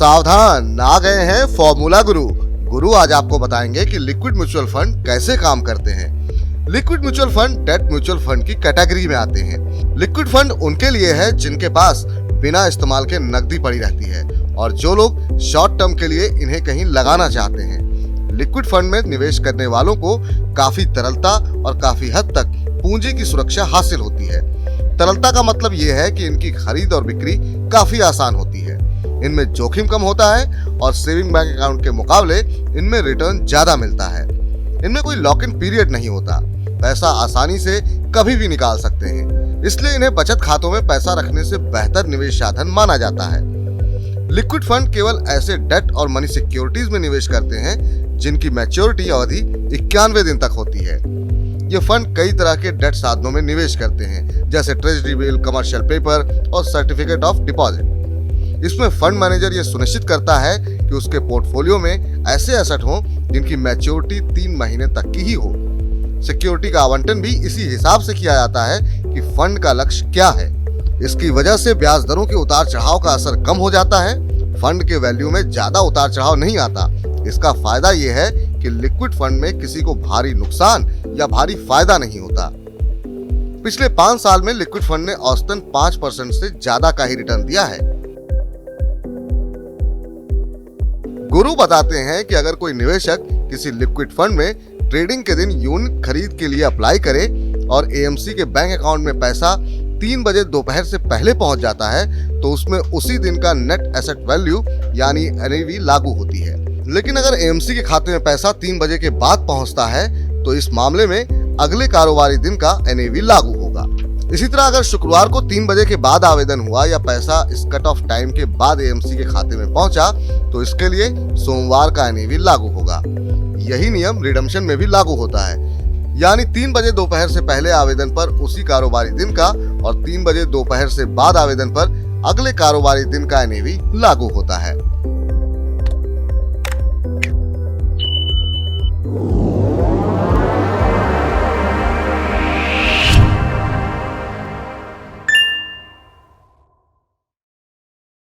सावधान, आ गए हैं फॉर्मूला गुरु आज आपको बताएंगे कि लिक्विड म्यूचुअल फंड कैसे काम करते हैं। Liquid mutual fund debt mutual fund की कैटेगरी में आते हैं। लिक्विड फंड उनके लिए है जिनके पास बिना इस्तेमाल के नकदी पड़ी रहती है और जो लोग शॉर्ट टर्म के लिए इन्हें कहीं लगाना चाहते हैं। लिक्विड फंड में निवेश करने वालों को काफी तरलता और काफी हद तक पूंजी की सुरक्षा हासिल होती है। तरलता का मतलब ये है कि इनकी खरीद और बिक्री काफी आसान होती है, इनमें जोखिम कम होता है और सेविंग बैंक अकाउंट के मुकाबले इनमें रिटर्न ज्यादा मिलता है। इनमें कोई लॉक इन पीरियड नहीं होता, पैसा आसानी से कभी भी निकाल सकते हैं, इसलिए इन्हें बचत खातों में पैसा रखने से बेहतर निवेश साधन माना जाता है। लिक्विड फंड केवल ऐसे डेट और मनी सिक्योरिटीज में निवेश करते हैं जिनकी मैच्योरिटी अवधि 91 दिन तक होती है। ये फंड कई तरह के डेट साधनों में निवेश करते हैं, जैसे ट्रेजरी बिल, कमर्शियल पेपर और सर्टिफिकेट ऑफ डिपॉजिट। इसमें फंड मैनेजर ये सुनिश्चित करता है कि उसके पोर्टफोलियो में ऐसे एसेट हों जिनकी मैच्योरिटी 3 महीने तक की ही हो। सिक्योरिटी का आवंटन भी इसी हिसाब से किया जाता है कि फंड का लक्ष्य क्या है। इसकी वजह से ब्याज दरों के उतार चढ़ाव का असर कम हो जाता है। फंड के वैल्यू में ज्यादा उतार चढ़ाव नहीं आता। इसका फायदा यह है कि लिक्विड फंड में किसी को भारी नुकसान या भारी फायदा नहीं होता। पिछले 5 साल में लिक्विड फंड ने औसतन 5% से ज्यादा का ही रिटर्न दिया है। गुरु बताते हैं कि अगर कोई निवेशक किसी लिक्विड फंड में ट्रेडिंग के दिन यूनिट खरीद के लिए अप्लाई करे और एएमसी के बैंक अकाउंट में पैसा 3 बजे दोपहर से पहले पहुंच जाता है तो उसमें उसी दिन का नेट एसेट वैल्यू यानी एनएवी लागू होती है। लेकिन अगर एएमसी के खाते में पैसा 3 बजे के बाद पहुंचता है तो इस मामले में अगले कारोबारी दिन का एनएवी लागू होगा। इसी तरह अगर शुक्रवार को 3 बजे के बाद आवेदन हुआ या पैसा इस कट ऑफ टाइम के बाद एएमसी के खाते में पहुंचा तो इसके लिए सोमवार का एनएवी लागू होगा। यही नियम रिडम्पशन में भी लागू होता है, यानी 3 बजे दोपहर से पहले आवेदन पर उसी कारोबारी दिन का और 3 बजे दोपहर से बाद आवेदन पर अगले कारोबारी दिन का एनएवी लागू होता है।